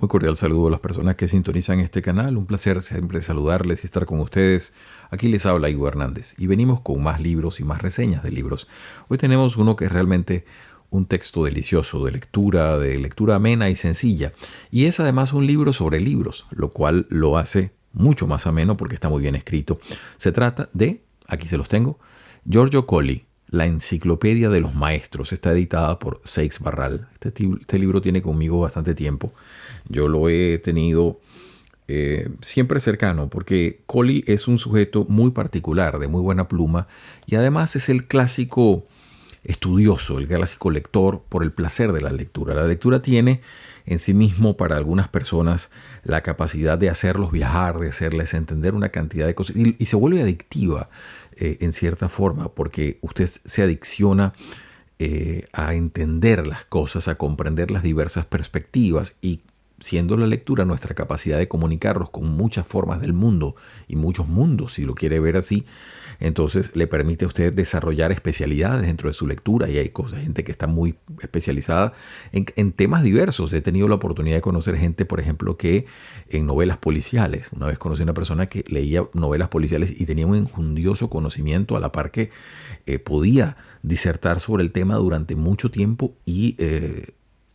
Muy cordial saludo a las personas que sintonizan este canal. Un placer siempre saludarles y estar con ustedes. Aquí les habla Hugo Hernández y venimos con más libros y más reseñas de libros. Hoy tenemos uno que es realmente un texto delicioso de lectura amena y sencilla. Y es además un libro sobre libros, lo cual lo hace mucho más ameno porque está muy bien escrito. Se trata de, aquí se los tengo, Giorgio Colli, La Enciclopedia de los Maestros. Está editada por Seix Barral. Este libro tiene conmigo bastante tiempo. Yo lo he tenido siempre cercano porque Colli es un sujeto muy particular, de muy buena pluma, y además es el clásico estudioso, el clásico lector por el placer de la lectura. La lectura tiene en sí mismo para algunas personas la capacidad de hacerlos viajar, de hacerles entender una cantidad de cosas y se vuelve adictiva en cierta forma porque usted se adicciona a entender las cosas, a comprender las diversas perspectivas y siendo la lectura nuestra capacidad de comunicarnos con muchas formas del mundo y muchos mundos, si lo quiere ver así, entonces le permite a usted desarrollar especialidades dentro de su lectura y hay gente que está muy especializada en temas diversos. He tenido la oportunidad de conocer gente, por ejemplo, que en novelas policiales. Una vez conocí a una persona que leía novelas policiales y tenía un enjundioso conocimiento a la par que podía disertar sobre el tema durante mucho tiempo y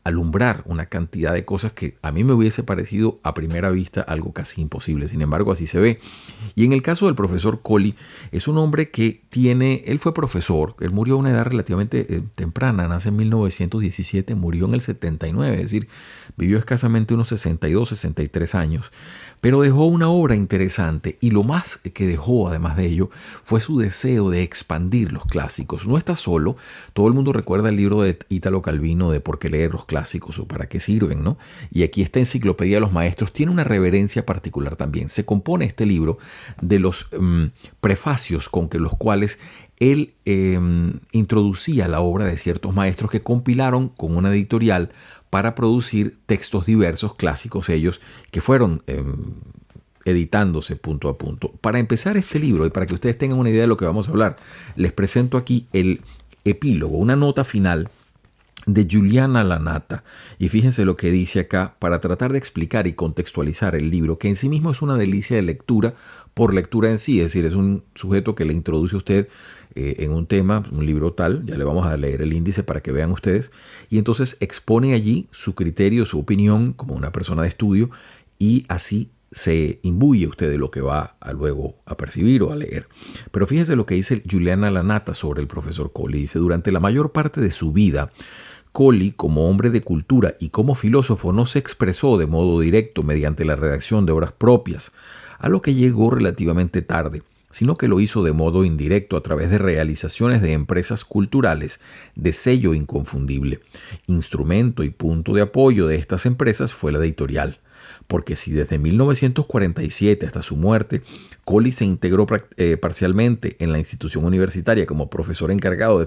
alumbrar una cantidad de cosas que a mí me hubiese parecido a primera vista algo casi imposible. Sin embargo, así se ve. Y en el caso del profesor Colli, es un hombre que él fue profesor, él murió a una edad relativamente temprana, nace en 1917, murió en el 79, es decir, vivió escasamente unos 62, 63 años, pero dejó una obra interesante y lo más que dejó, además de ello, fue su deseo de expandir los clásicos. No está solo, todo el mundo recuerda el libro de Italo Calvino de Por qué leer los clásicos o para qué sirven, ¿no? Y aquí esta Enciclopedia de los Maestros tiene una reverencia particular también. Se compone este libro de los prefacios con los cuales él introducía la obra de ciertos maestros que compilaron con una editorial para producir textos diversos, clásicos ellos, que fueron editándose punto a punto. Para empezar este libro y para que ustedes tengan una idea de lo que vamos a hablar, les presento aquí el epílogo, una nota final de Giuliana Lanata. Y fíjense lo que dice acá para tratar de explicar y contextualizar el libro, que en sí mismo es una delicia de lectura por lectura en sí, es decir, es un sujeto que le introduce a usted en un tema, un libro tal, ya le vamos a leer el índice para que vean ustedes, y entonces expone allí su criterio, su opinión como una persona de estudio, y así se imbuye usted de lo que va luego a percibir o a leer. Pero fíjese lo que dice Giuliana Lanata sobre el profesor Colli. Dice, durante la mayor parte de su vida, Colli, como hombre de cultura y como filósofo, no se expresó de modo directo mediante la redacción de obras propias, a lo que llegó relativamente tarde, sino que lo hizo de modo indirecto a través de realizaciones de empresas culturales de sello inconfundible. Instrumento y punto de apoyo de estas empresas fue la editorial. Porque si desde 1947 hasta su muerte, Colli se integró parcialmente en la institución universitaria como profesor encargado de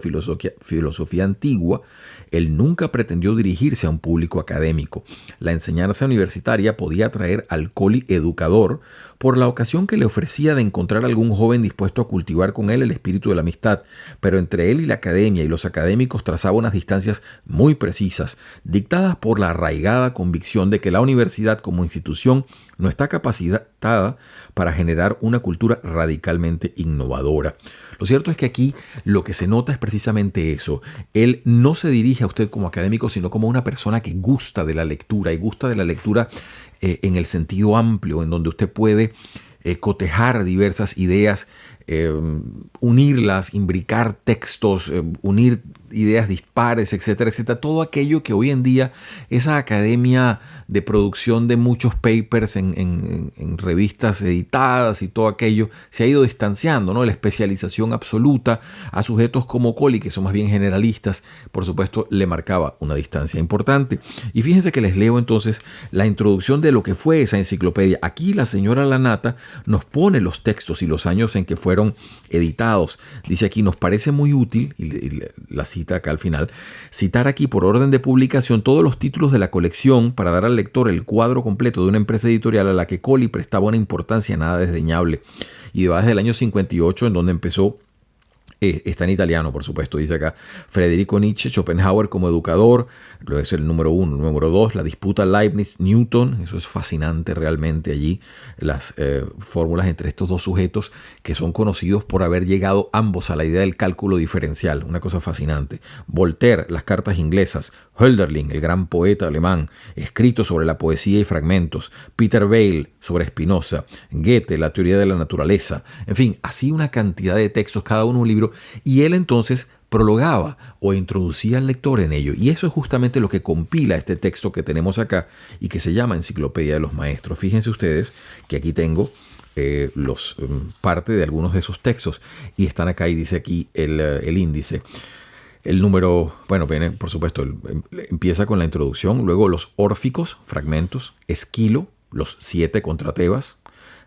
filosofía antigua, él nunca pretendió dirigirse a un público académico. La enseñanza universitaria podía atraer al Colli educador por la ocasión que le ofrecía de encontrar algún joven dispuesto a cultivar con él el espíritu de la amistad, pero entre él y la academia y los académicos trazaba unas distancias muy precisas, dictadas por la arraigada convicción de que la universidad como institución no está capacitada para generar una cultura radicalmente innovadora. Lo cierto es que aquí lo que se nota es precisamente eso. Él no se dirige a usted como académico, sino como una persona que gusta de la lectura y gusta de la lectura en el sentido amplio, en donde usted puede cotejar diversas ideas, unirlas, imbricar textos, unir ideas dispares, etcétera, etcétera. Todo aquello que hoy en día esa academia de producción de muchos papers en revistas editadas y todo aquello se ha ido distanciando, ¿no? La especialización absoluta a sujetos como Colli, que son más bien generalistas, por supuesto, le marcaba una distancia importante. Y fíjense que les leo entonces la introducción de lo que fue esa enciclopedia. Aquí la señora Lanata nos pone los textos y los años en que fueron editados. Dice aquí, nos parece muy útil, y la cita acá al final, citar aquí por orden de publicación todos los títulos de la colección para dar al lector el cuadro completo de una empresa editorial a la que Colli prestaba una importancia nada desdeñable. Y va desde el año 58, en donde empezó Está en italiano, por supuesto, dice acá. Federico Nietzsche, Schopenhauer como educador, lo es el número 1. Número 2, la disputa Leibniz-Newton. Eso es fascinante realmente allí, las fórmulas entre estos dos sujetos que son conocidos por haber llegado ambos a la idea del cálculo diferencial. Una cosa fascinante. Voltaire, las cartas inglesas. Hölderlin, el gran poeta alemán, escrito sobre la poesía y fragmentos. Peter Weil, sobre Spinoza. Goethe, la teoría de la naturaleza. En fin, así una cantidad de textos, cada uno un libro. Y él entonces prologaba o introducía al lector en ello. Y eso es justamente lo que compila este texto que tenemos acá y que se llama Enciclopedia de los Maestros. Fíjense ustedes que aquí tengo parte de algunos de esos textos y están acá y dice aquí el índice. El número, bueno, viene, por supuesto, empieza con la introducción, luego los órficos, fragmentos, Esquilo, los 7 contra Tebas,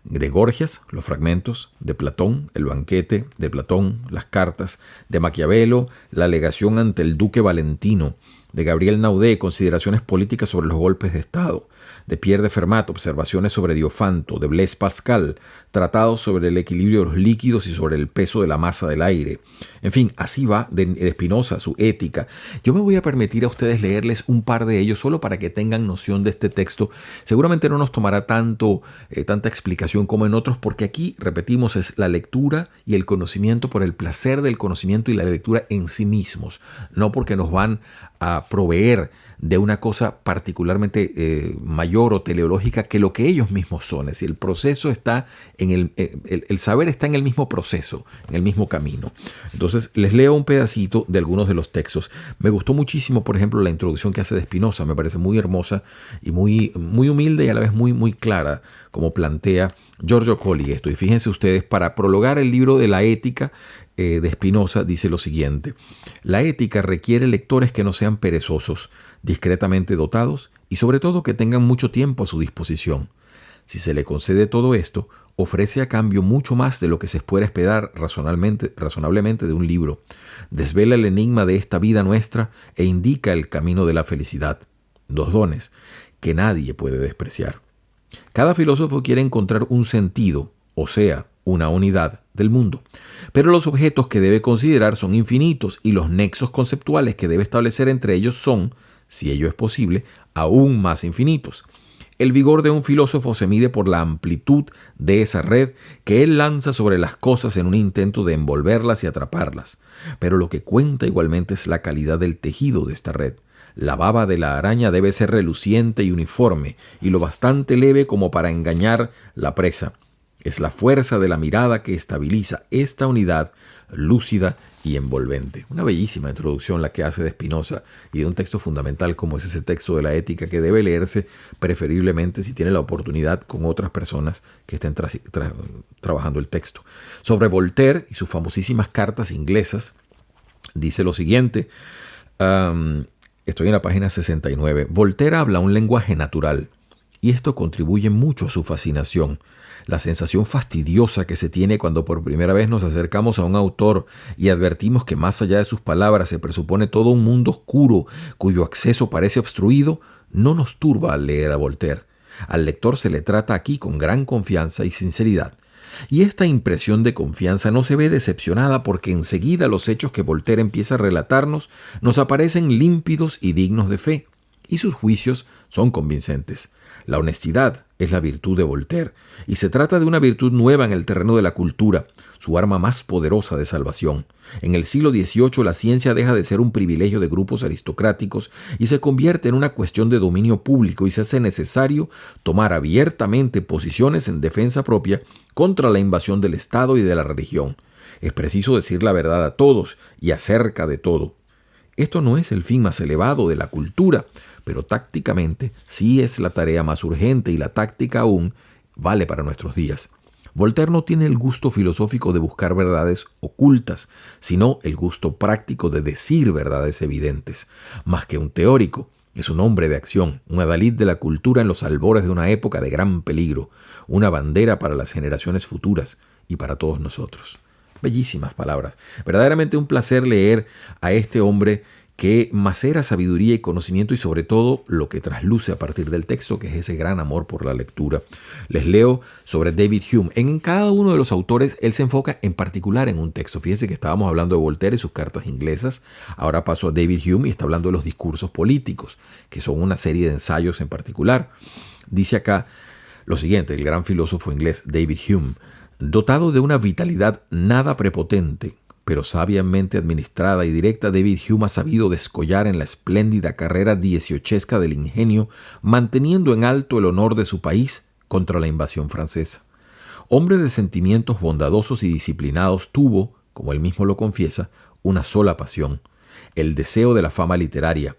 de Gorgias, los fragmentos, de Platón, el banquete, de Platón, las cartas, de Maquiavelo, la alegación ante el duque Valentino, de Gabriel Naudé, consideraciones políticas sobre los golpes de Estado, de Pierre de Fermat, observaciones sobre Diofanto, de Blaise Pascal, tratados sobre el equilibrio de los líquidos y sobre el peso de la masa del aire. En fin, así va de Spinoza, su ética. Yo me voy a permitir a ustedes leerles un par de ellos solo para que tengan noción de este texto. Seguramente no nos tomará tanta explicación como en otros, porque aquí, repetimos, es la lectura y el conocimiento por el placer del conocimiento y la lectura en sí mismos, no porque nos van a proveer de una cosa particularmente mayor o teleológica que lo que ellos mismos son. Es decir, el proceso está el saber está en el mismo proceso, en el mismo camino. Entonces, les leo un pedacito de algunos de los textos. Me gustó muchísimo, por ejemplo, la introducción que hace de Spinoza. Me parece muy hermosa y muy, muy humilde y a la vez muy, muy clara, como plantea Giorgio Colli esto. Y fíjense ustedes, para prologar el libro de la ética de Spinoza, dice lo siguiente: la ética requiere lectores que no sean perezosos, discretamente dotados y sobre todo que tengan mucho tiempo a su disposición. Si se le concede todo esto, ofrece a cambio mucho más de lo que se puede esperar razonablemente de un libro. Desvela el enigma de esta vida nuestra e indica el camino de la felicidad. 2 dones que nadie puede despreciar. Cada filósofo quiere encontrar un sentido, o sea, una unidad del mundo. Pero los objetos que debe considerar son infinitos y los nexos conceptuales que debe establecer entre ellos son, si ello es posible, aún más infinitos. El vigor de un filósofo se mide por la amplitud de esa red que él lanza sobre las cosas en un intento de envolverlas y atraparlas. Pero lo que cuenta igualmente es la calidad del tejido de esta red. La baba de la araña debe ser reluciente y uniforme, y lo bastante leve como para engañar la presa. Es la fuerza de la mirada que estabiliza esta unidad lúcida y envolvente. Una bellísima introducción la que hace de Spinoza y de un texto fundamental como es ese texto de la ética, que debe leerse preferiblemente si tiene la oportunidad con otras personas que estén trabajando el texto. Sobre Voltaire y sus famosísimas cartas inglesas, dice lo siguiente. Estoy en la página 69. Voltaire habla un lenguaje natural y esto contribuye mucho a su fascinación. La sensación fastidiosa que se tiene cuando por primera vez nos acercamos a un autor y advertimos que más allá de sus palabras se presupone todo un mundo oscuro cuyo acceso parece obstruido, no nos turba al leer a Voltaire. Al lector se le trata aquí con gran confianza y sinceridad. Y esta impresión de confianza no se ve decepcionada porque enseguida los hechos que Voltaire empieza a relatarnos nos aparecen límpidos y dignos de fe, y sus juicios son convincentes. La honestidad es la virtud de Voltaire, y se trata de una virtud nueva en el terreno de la cultura, su arma más poderosa de salvación. En el siglo XVIII la ciencia deja de ser un privilegio de grupos aristocráticos y se convierte en una cuestión de dominio público, y se hace necesario tomar abiertamente posiciones en defensa propia contra la invasión del Estado y de la religión. Es preciso decir la verdad a todos y acerca de todo. Esto no es el fin más elevado de la cultura, pero tácticamente sí es la tarea más urgente, y la táctica aún vale para nuestros días. Voltaire no tiene el gusto filosófico de buscar verdades ocultas, sino el gusto práctico de decir verdades evidentes. Más que un teórico, es un hombre de acción, un adalid de la cultura en los albores de una época de gran peligro, una bandera para las generaciones futuras y para todos nosotros. Bellísimas palabras. Verdaderamente un placer leer a este hombre que macera sabiduría y conocimiento y sobre todo lo que trasluce a partir del texto, que es ese gran amor por la lectura. Les leo sobre David Hume. En cada uno de los autores él se enfoca en particular en un texto. Fíjense que estábamos hablando de Voltaire y sus cartas inglesas. Ahora paso a David Hume y está hablando de los discursos políticos, que son una serie de ensayos en particular. Dice acá lo siguiente, el gran filósofo inglés David Hume: dotado de una vitalidad nada prepotente, pero sabiamente administrada y directa, David Hume ha sabido descollar en la espléndida carrera dieciochesca del ingenio, manteniendo en alto el honor de su país contra la invasión francesa. Hombre de sentimientos bondadosos y disciplinados, tuvo, como él mismo lo confiesa, una sola pasión: el deseo de la fama literaria,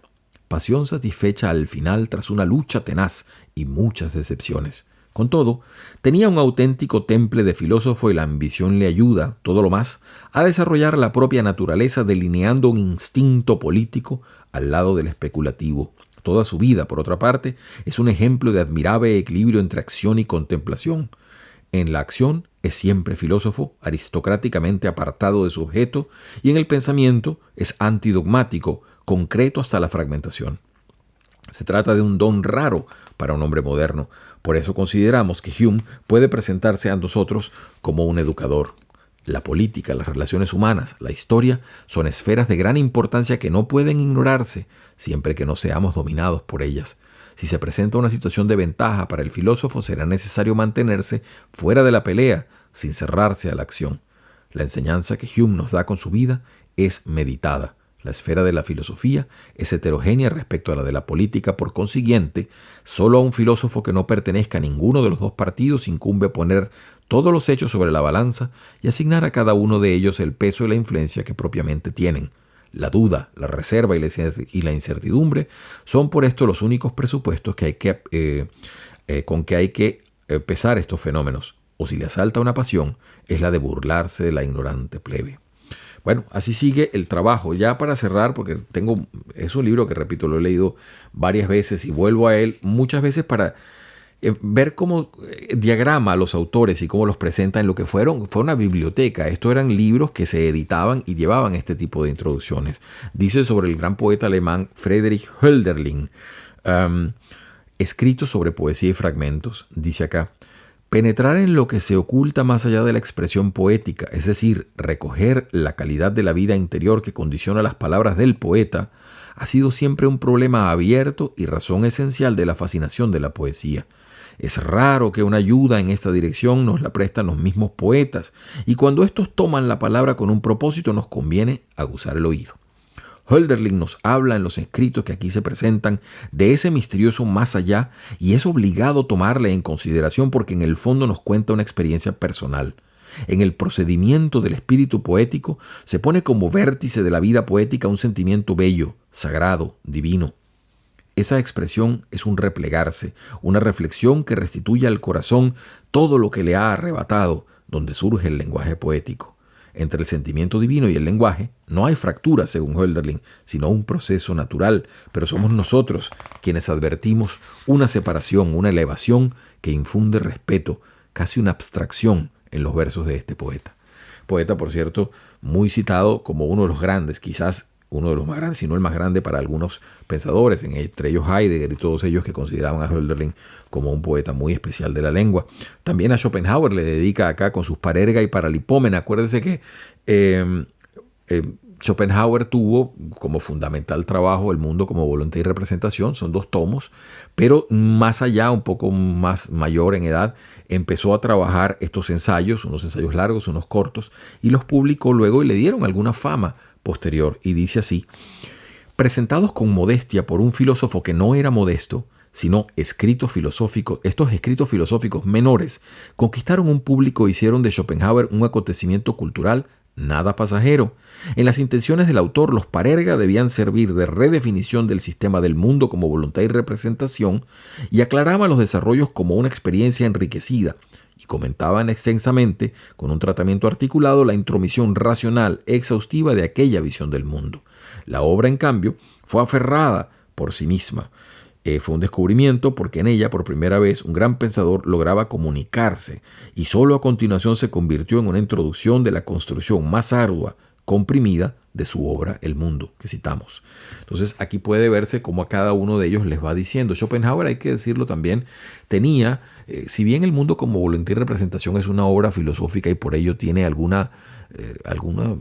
pasión satisfecha al final tras una lucha tenaz y muchas decepciones. Con todo, tenía un auténtico temple de filósofo y la ambición le ayuda, todo lo más, a desarrollar la propia naturaleza, delineando un instinto político al lado del especulativo. Toda su vida, por otra parte, es un ejemplo de admirable equilibrio entre acción y contemplación. En la acción es siempre filósofo, aristocráticamente apartado de su objeto, y en el pensamiento es antidogmático, concreto hasta la fragmentación. Se trata de un don raro para un hombre moderno. Por eso consideramos que Hume puede presentarse a nosotros como un educador. La política, las relaciones humanas, la historia son esferas de gran importancia que no pueden ignorarse siempre que no seamos dominados por ellas. Si se presenta una situación de ventaja para el filósofo, será necesario mantenerse fuera de la pelea, sin cerrarse a la acción. La enseñanza que Hume nos da con su vida es meditada. La esfera de la filosofía es heterogénea respecto a la de la política. Por consiguiente, solo a un filósofo que no pertenezca a ninguno de los dos partidos incumbe poner todos los hechos sobre la balanza y asignar a cada uno de ellos el peso y la influencia que propiamente tienen. La duda, la reserva y la incertidumbre son por esto los únicos presupuestos con que hay que pesar estos fenómenos. O si le asalta una pasión, es la de burlarse de la ignorante plebe. Bueno, así sigue el trabajo. Ya para cerrar, porque es un libro que, repito, lo he leído varias veces y vuelvo a él muchas veces para ver cómo diagrama a los autores y cómo los presenta en lo que fue una biblioteca. Estos eran libros que se editaban y llevaban este tipo de introducciones. Dice sobre el gran poeta alemán Friedrich Hölderlin, escrito sobre poesía y fragmentos, dice acá: penetrar en lo que se oculta más allá de la expresión poética, es decir, recoger la calidad de la vida interior que condiciona las palabras del poeta, ha sido siempre un problema abierto y razón esencial de la fascinación de la poesía. Es raro que una ayuda en esta dirección nos la prestan los mismos poetas, y cuando estos toman la palabra con un propósito nos conviene aguzar el oído. Hölderlin nos habla en los escritos que aquí se presentan de ese misterioso más allá y es obligado tomarle en consideración porque en el fondo nos cuenta una experiencia personal. En el procedimiento del espíritu poético se pone como vértice de la vida poética un sentimiento bello, sagrado, divino. Esa expresión es un replegarse, una reflexión que restituye al corazón todo lo que le ha arrebatado, donde surge el lenguaje poético. Entre el sentimiento divino y el lenguaje no hay fractura, según Hölderlin, sino un proceso natural, pero somos nosotros quienes advertimos una separación, una elevación que infunde respeto, casi una abstracción en los versos de este poeta. Poeta, por cierto, muy citado como uno de los grandes, quizás uno de los más grandes, si no el más grande para algunos pensadores, entre ellos Heidegger y todos ellos que consideraban a Hölderlin como un poeta muy especial de la lengua. También a Schopenhauer le dedica acá con sus Parerga y Paralipómena. Acuérdense que Schopenhauer tuvo como fundamental trabajo El mundo como voluntad y representación, son 2 tomos, pero más allá, un poco más mayor en edad, empezó a trabajar estos ensayos, unos ensayos largos, unos cortos, y los publicó luego y le dieron alguna fama posterior. Y dice así: presentados con modestia por un filósofo que no era modesto, sino estos escritos filosóficos menores conquistaron un público e hicieron de Schopenhauer un acontecimiento cultural nada pasajero. En las intenciones del autor, los Parerga debían servir de redefinición del sistema del mundo como voluntad y representación, y aclaraban los desarrollos como una experiencia enriquecida, y comentaban extensamente, con un tratamiento articulado, la intromisión racional exhaustiva de aquella visión del mundo. La obra, en cambio, fue aferrada por sí misma. Fue un descubrimiento porque en ella, por primera vez, un gran pensador lograba comunicarse y solo a continuación se convirtió en una introducción de la construcción más ardua, comprimida de su obra El Mundo, que citamos. Entonces aquí puede verse cómo a cada uno de ellos les va diciendo. Schopenhauer, hay que decirlo también, tenía, si bien El Mundo como voluntad y representación es una obra filosófica y por ello tiene alguna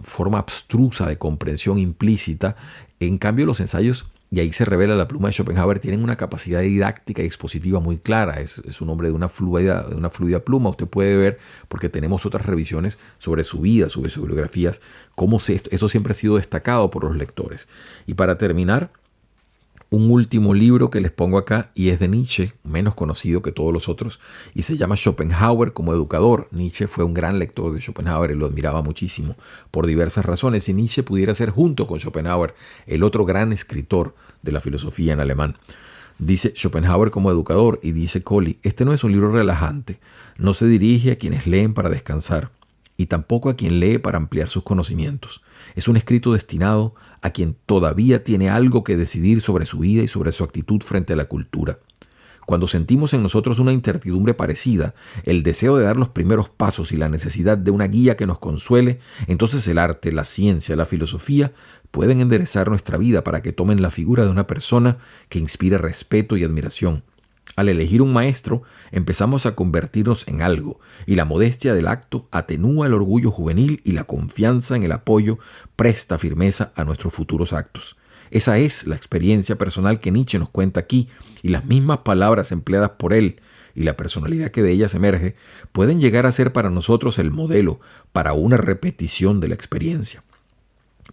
forma abstrusa de comprensión implícita, en cambio los ensayos, y ahí se revela la pluma de Schopenhauer, tienen una capacidad didáctica y expositiva muy clara. Es un hombre de una fluida pluma. Usted puede ver, porque tenemos otras revisiones sobre su vida, sobre sus biografías, cómo eso siempre ha sido destacado por los lectores. Y para terminar, un último libro que les pongo acá, y es de Nietzsche, menos conocido que todos los otros, y se llama Schopenhauer como educador. Nietzsche fue un gran lector de Schopenhauer y lo admiraba muchísimo por diversas razones. Y Nietzsche pudiera ser, junto con Schopenhauer, el otro gran escritor de la filosofía en alemán. Dice Schopenhauer como educador, y dice Colli, este no es un libro relajante, no se dirige a quienes leen para descansar, y tampoco a quien lee para ampliar sus conocimientos. Es un escrito destinado a quien todavía tiene algo que decidir sobre su vida y sobre su actitud frente a la cultura. Cuando sentimos en nosotros una incertidumbre parecida, el deseo de dar los primeros pasos y la necesidad de una guía que nos consuele, entonces el arte, la ciencia, la filosofía pueden enderezar nuestra vida para que tomen la figura de una persona que inspire respeto y admiración. Al elegir un maestro, empezamos a convertirnos en algo, y la modestia del acto atenúa el orgullo juvenil y la confianza en el apoyo presta firmeza a nuestros futuros actos. Esa es la experiencia personal que Nietzsche nos cuenta aquí, y las mismas palabras empleadas por él y la personalidad que de ellas emerge pueden llegar a ser para nosotros el modelo para una repetición de la experiencia.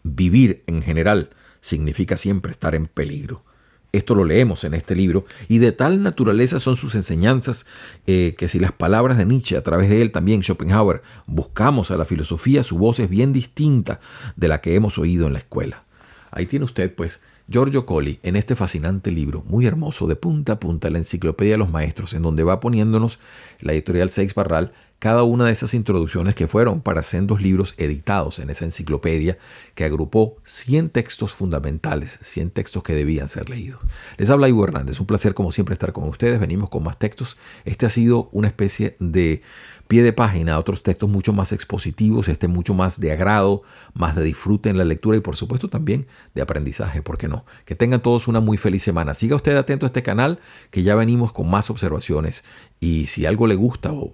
Vivir en general significa siempre estar en peligro. Esto lo leemos en este libro, y de tal naturaleza son sus enseñanzas que si las palabras de Nietzsche, a través de él también Schopenhauer, buscamos a la filosofía, su voz es bien distinta de la que hemos oído en la escuela. Ahí tiene usted, pues, Giorgio Colli en este fascinante libro, muy hermoso, de punta a punta, la enciclopedia de los maestros, en donde va poniéndonos la editorial Seix Barral cada una de esas introducciones que fueron para sendos libros editados en esa enciclopedia que agrupó 100 textos fundamentales, 100 textos que debían ser leídos. Les habla Ivo Hernández, un placer como siempre estar con ustedes, venimos con más textos. Este ha sido una especie de pie de página a otros textos mucho más expositivos, mucho más de agrado, más de disfrute en la lectura y por supuesto también de aprendizaje, ¿por qué no? Que tengan todos una muy feliz semana. Siga usted atento a este canal, que ya venimos con más observaciones, y si algo le gusta o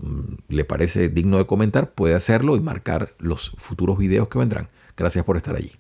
le parece digno de comentar, puede hacerlo y marcar los futuros videos que vendrán. Gracias por estar allí.